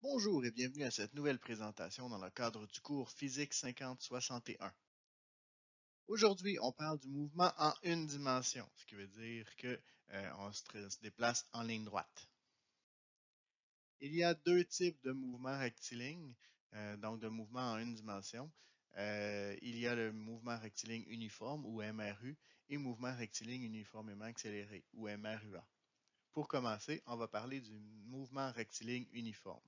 Bonjour et bienvenue à cette nouvelle présentation dans le cadre du cours Physique 5061. Aujourd'hui, on parle du mouvement en une dimension, ce qui veut dire que on se déplace en ligne droite. Il y a deux types de mouvements rectilignes, donc de mouvements en une dimension. Il y a le mouvement rectiligne uniforme ou MRU et mouvement rectiligne uniformément accéléré ou MRUA. Pour commencer, on va parler du mouvement rectiligne uniforme.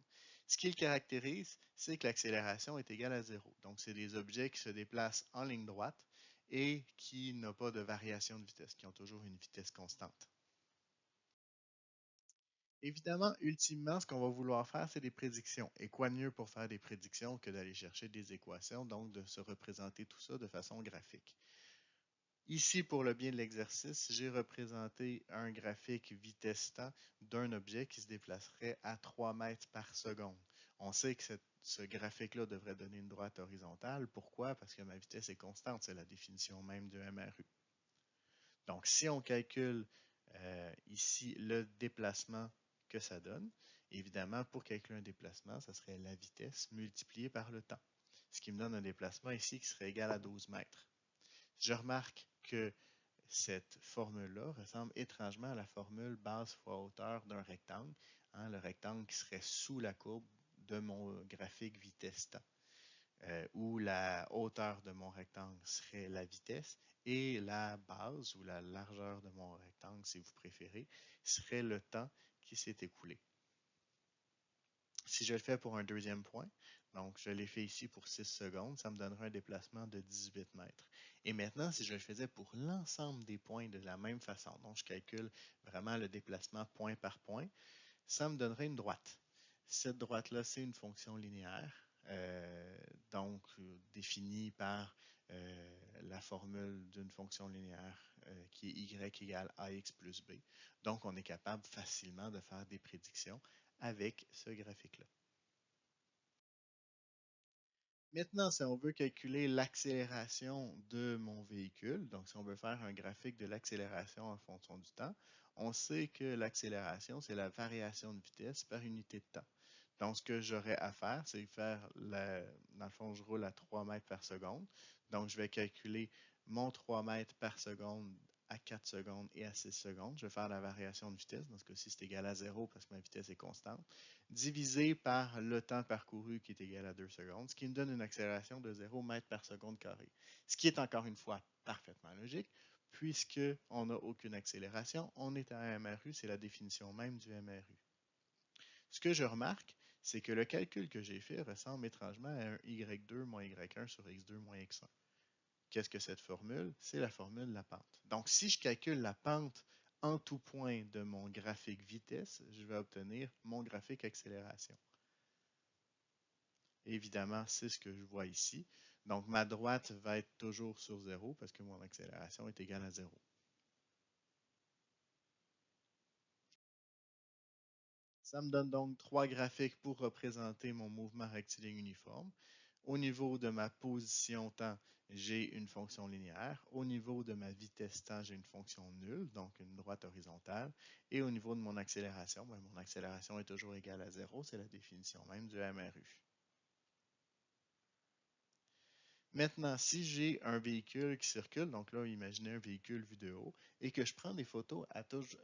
Ce qui le caractérise, c'est que l'accélération est égale à zéro. Donc, c'est des objets qui se déplacent en ligne droite et qui n'ont pas de variation de vitesse, qui ont toujours une vitesse constante. Évidemment, ultimement, ce qu'on va vouloir faire, c'est des prédictions. Et quoi de mieux pour faire des prédictions que d'aller chercher des équations, donc de se représenter tout ça de façon graphique. Ici, pour le bien de l'exercice, j'ai représenté un graphique vitesse-temps d'un objet qui se déplacerait à 3 mètres par seconde. On sait que ce graphique-là devrait donner une droite horizontale. Pourquoi? Parce que ma vitesse est constante. C'est la définition même du MRU. Donc, si on calcule ici le déplacement que ça donne, évidemment, pour calculer un déplacement, ça serait la vitesse multipliée par le temps. Ce qui me donne un déplacement ici qui serait égal à 12 mètres. Je remarque que cette formule-là ressemble étrangement à la formule base fois hauteur d'un rectangle, hein, le rectangle qui serait sous la courbe de mon graphique vitesse-temps, où la hauteur de mon rectangle serait la vitesse et la base ou la largeur de mon rectangle, si vous préférez, serait le temps qui s'est écoulé. Si je le fais pour un deuxième point, donc je l'ai fait ici pour 6 secondes, ça me donnerait un déplacement de 18 mètres. Et maintenant, si je le faisais pour l'ensemble des points de la même façon, donc je calcule vraiment le déplacement point par point, ça me donnerait une droite. Cette droite-là, c'est une fonction linéaire, donc définie par la formule d'une fonction linéaire qui est y égale ax plus b. Donc, on est capable facilement de faire des prédictions avec ce graphique-là. Maintenant, si on veut calculer l'accélération de mon véhicule, donc si on veut faire un graphique de l'accélération en fonction du temps, on sait que l'accélération, c'est la variation de vitesse par unité de temps. Donc, ce que j'aurais à faire, c'est faire, dans le fond, je roule à 3 mètres par seconde. Donc, je vais calculer mon 3 mètres par seconde à 4 secondes et à 6 secondes. Je vais faire la variation de vitesse. Dans ce cas-ci, c'est égal à 0 parce que ma vitesse est constante, divisé par le temps parcouru qui est égal à 2 secondes, ce qui me donne une accélération de 0 mètre par seconde carré. Ce qui est encore une fois parfaitement logique, puisqu'on n'a aucune accélération, on est à un MRU, c'est la définition même du MRU. Ce que je remarque, c'est que le calcul que j'ai fait ressemble étrangement à un y2 moins y1 sur x2 moins x1. Qu'est-ce que cette formule? C'est la formule de la pente. Donc, si je calcule la pente en tout point de mon graphique vitesse, je vais obtenir mon graphique accélération. Évidemment, c'est ce que je vois ici. Donc, ma droite va être toujours sur 0 parce que mon accélération est égale à 0. Ça me donne donc trois graphiques pour représenter mon mouvement rectiligne uniforme. Au niveau de ma position temps, j'ai une fonction linéaire. Au niveau de ma vitesse temps, j'ai une fonction nulle, donc une droite horizontale. Et au niveau de mon accélération, mon accélération est toujours égale à 0. C'est la définition même du MRU. Maintenant, si j'ai un véhicule qui circule, donc là, imaginez un véhicule vu de haut, et que je prends des photos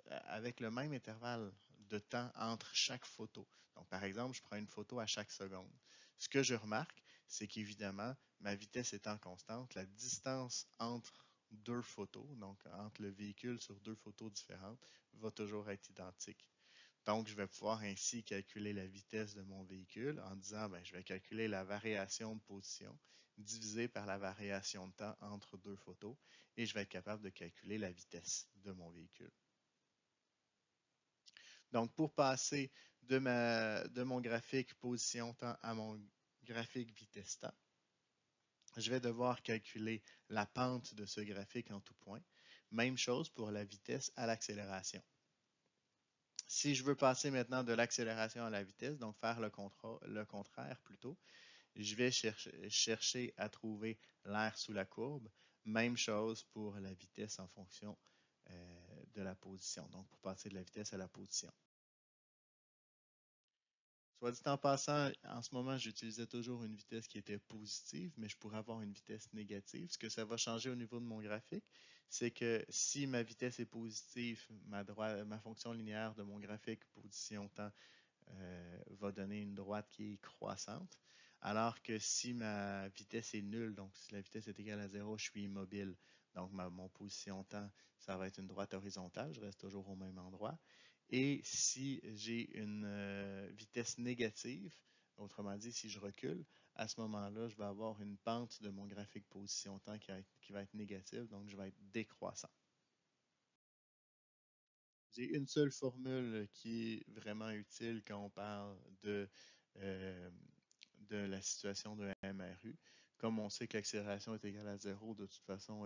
avec le même intervalle de temps entre chaque photo. Donc, par exemple, je prends une photo à chaque seconde. Ce que je remarque, c'est qu'évidemment, ma vitesse étant constante, la distance entre deux photos, donc entre le véhicule sur deux photos différentes, va toujours être identique. Donc, je vais pouvoir ainsi calculer la vitesse de mon véhicule en disant, je vais calculer la variation de position divisée par la variation de temps entre deux photos et je vais être capable de calculer la vitesse de mon véhicule. Donc, pour passer de mon graphique position temps à mon graphique vitesse temps, je vais devoir calculer la pente de ce graphique en tout point. Même chose pour la vitesse à l'accélération. Si je veux passer maintenant de l'accélération à la vitesse, donc faire le contraire plutôt, je vais chercher à trouver l'air sous la courbe. Même chose pour la vitesse en fonction de la position, donc pour passer de la vitesse à la position. Soit dit en passant, en ce moment, j'utilisais toujours une vitesse qui était positive, mais je pourrais avoir une vitesse négative. Ce que ça va changer au niveau de mon graphique, c'est que si ma vitesse est positive, ma fonction linéaire de mon graphique position temps va donner une droite qui est croissante, alors que si ma vitesse est nulle, donc si la vitesse est égale à zéro, je suis immobile. Donc mon position temps, ça va être une droite horizontale, je reste toujours au même endroit. Et si j'ai une vitesse négative, autrement dit, si je recule, à ce moment-là, je vais avoir une pente de mon graphique position temps qui va être négative, donc je vais être décroissant. J'ai une seule formule qui est vraiment utile quand on parle euh, de la situation de MRU. Comme on sait que l'accélération est égale à zéro, de toute façon,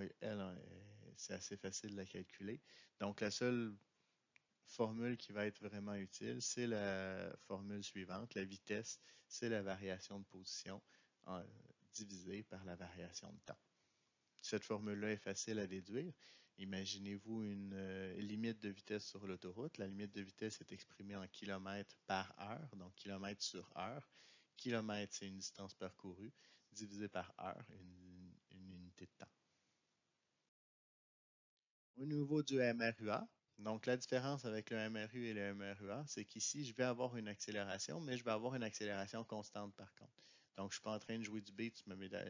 c'est assez facile de la calculer. Donc, la seule formule qui va être vraiment utile, c'est la formule suivante. La vitesse, c'est la variation de position divisée par la variation de temps. Cette formule-là est facile à déduire. Imaginez-vous une limite de vitesse sur l'autoroute. La limite de vitesse est exprimée en kilomètres par heure, donc kilomètres sur heure. Kilomètre, c'est une distance parcourue, divisé par heure, une unité de temps. Au niveau du MRUA, donc la différence avec le MRU et le MRUA, c'est qu'ici, je vais avoir une accélération, mais je vais avoir une accélération constante par contre. Donc, je ne suis pas en train de jouer du beat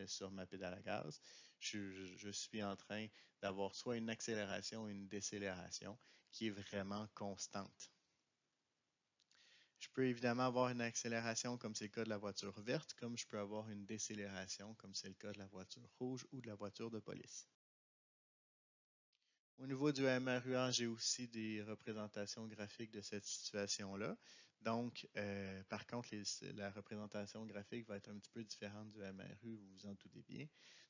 sur ma pédale à gaz. Je suis en train d'avoir soit une accélération ou une décélération qui est vraiment constante. Je peux évidemment avoir une accélération comme c'est le cas de la voiture verte, comme je peux avoir une décélération comme c'est le cas de la voiture rouge ou de la voiture de police. Au niveau du MRUA, j'ai aussi des représentations graphiques de cette situation-là. Donc, par contre, la représentation graphique va être un petit peu différente du MRU, vous vous en doutez bien.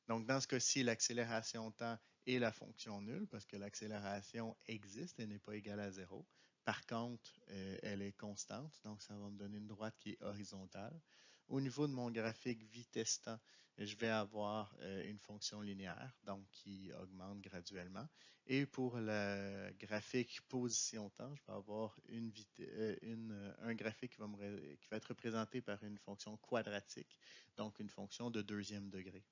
Donc, dans ce cas-ci, l'accélération temps est la fonction nulle parce que l'accélération existe, elle n'est pas égale à zéro. Par contre, elle est constante, donc ça va me donner une droite qui est horizontale. Au niveau de mon graphique vitesse-temps, je vais avoir une fonction linéaire, donc qui augmente graduellement. Et pour le graphique position-temps, je vais avoir un graphique qui va être représenté par une fonction quadratique, donc une fonction de deuxième degré.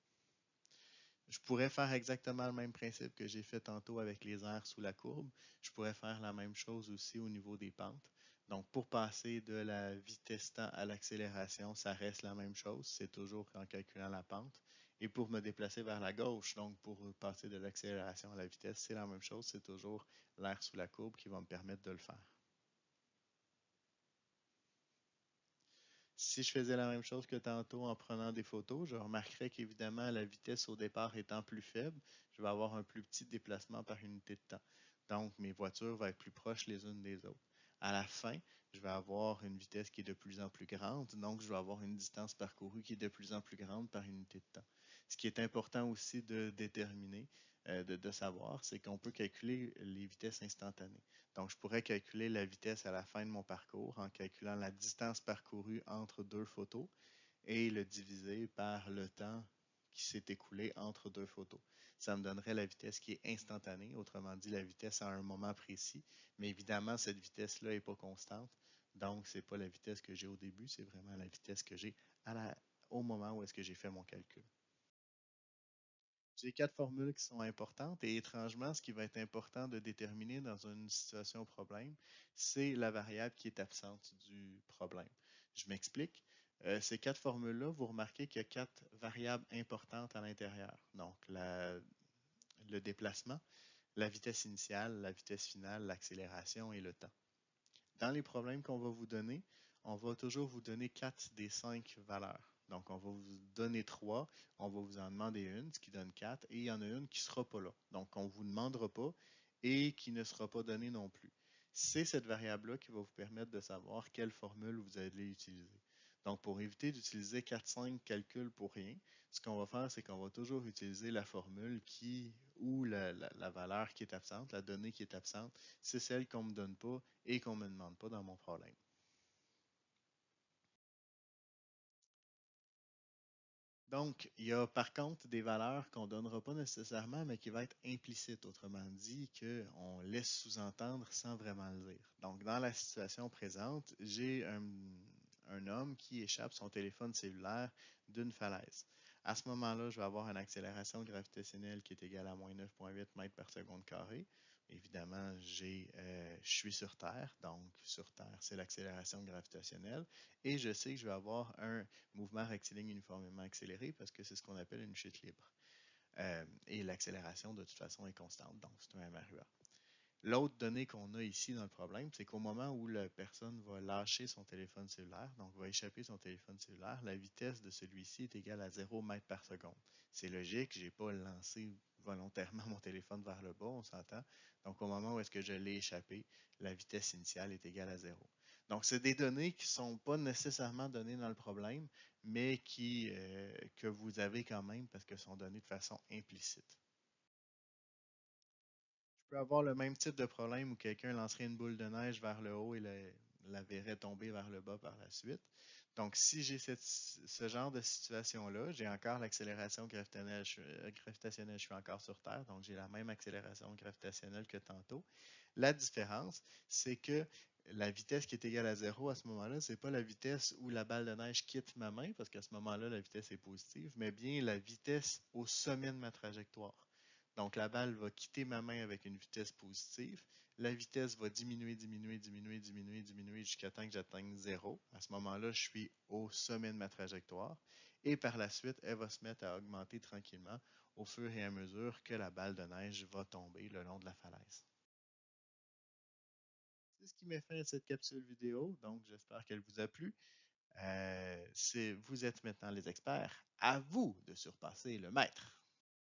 Je pourrais faire exactement le même principe que j'ai fait tantôt avec les aires sous la courbe. Je pourrais faire la même chose aussi au niveau des pentes. Donc, pour passer de la vitesse temps à l'accélération, ça reste la même chose. C'est toujours en calculant la pente. Et pour me déplacer vers la gauche, donc pour passer de l'accélération à la vitesse, c'est la même chose. C'est toujours l'air sous la courbe qui va me permettre de le faire. Si je faisais la même chose que tantôt en prenant des photos, je remarquerais qu'évidemment, la vitesse au départ étant plus faible, je vais avoir un plus petit déplacement par unité de temps. Donc, mes voitures vont être plus proches les unes des autres. À la fin, je vais avoir une vitesse qui est de plus en plus grande, donc je vais avoir une distance parcourue qui est de plus en plus grande par unité de temps. Ce qui est important aussi de déterminer, de savoir, c'est qu'on peut calculer les vitesses instantanées. Donc, je pourrais calculer la vitesse à la fin de mon parcours en calculant la distance parcourue entre deux photos et le diviser par le temps qui s'est écoulé entre deux photos. Ça me donnerait la vitesse qui est instantanée, autrement dit la vitesse à un moment précis. Mais évidemment, cette vitesse-là n'est pas constante. Donc, ce n'est pas la vitesse que j'ai au début, c'est vraiment la vitesse que j'ai au moment où est-ce que j'ai fait mon calcul. J'ai quatre formules qui sont importantes et étrangement, ce qui va être important de déterminer dans une situation problème, c'est la variable qui est absente du problème. Je m'explique. Ces quatre formules-là, vous remarquez qu'il y a quatre variables importantes à l'intérieur. Donc, le déplacement, la vitesse initiale, la vitesse finale, l'accélération et le temps. Dans les problèmes qu'on va vous donner, on va toujours vous donner 4 des 5 valeurs. Donc, on va vous donner 3, on va vous en demander une, ce qui donne 4, et il y en a une qui ne sera pas là. Donc, on ne vous demandera pas et qui ne sera pas donnée non plus. C'est cette variable-là qui va vous permettre de savoir quelle formule vous allez utiliser. Donc, pour éviter d'utiliser 4-5 calculs pour rien, ce qu'on va faire, c'est qu'on va toujours utiliser la formule ou la valeur qui est absente, la donnée qui est absente, c'est celle qu'on ne me donne pas et qu'on ne me demande pas dans mon problème. Donc, il y a par contre des valeurs qu'on ne donnera pas nécessairement, mais qui vont être implicites, autrement dit, qu'on laisse sous-entendre sans vraiment le dire. Donc, dans la situation présente, j'ai un homme qui échappe son téléphone cellulaire d'une falaise. À ce moment-là, je vais avoir une accélération gravitationnelle qui est égale à moins 9,8 mètres par seconde carré. Évidemment, je suis sur Terre, donc sur Terre, c'est l'accélération gravitationnelle. Et je sais que je vais avoir un mouvement rectiligne uniformément accéléré parce que c'est ce qu'on appelle une chute libre. Et l'accélération, de toute façon, est constante, donc c'est un MRUA. L'autre donnée qu'on a ici dans le problème, c'est qu'au moment où la personne va lâcher son téléphone cellulaire, donc va échapper son téléphone cellulaire, la vitesse de celui-ci est égale à 0 mètres par seconde. C'est logique, je n'ai pas lancé volontairement mon téléphone vers le bas, on s'entend. Donc au moment où est-ce que je l'ai échappé, la vitesse initiale est égale à 0. Donc c'est des données qui ne sont pas nécessairement données dans le problème, mais que vous avez quand même parce qu'elles sont données de façon implicite. Je peux avoir le même type de problème où quelqu'un lancerait une boule de neige vers le haut et la verrait tomber vers le bas par la suite. Donc, si j'ai ce genre de situation-là, j'ai encore l'accélération gravitationnelle, je suis encore sur Terre, donc j'ai la même accélération gravitationnelle que tantôt. La différence, c'est que la vitesse qui est égale à 0 à ce moment-là, c'est pas la vitesse où la balle de neige quitte ma main, parce qu'à ce moment-là, la vitesse est positive, mais bien la vitesse au sommet de ma trajectoire. Donc, la balle va quitter ma main avec une vitesse positive. La vitesse va diminuer, diminuer, diminuer, diminuer, diminuer jusqu'à temps que j'atteigne 0. À ce moment-là, je suis au sommet de ma trajectoire. Et par la suite, elle va se mettre à augmenter tranquillement au fur et à mesure que la balle de neige va tomber le long de la falaise. C'est ce qui met fin à cette capsule vidéo. Donc, j'espère qu'elle vous a plu. Vous êtes maintenant les experts. À vous de surpasser le maître.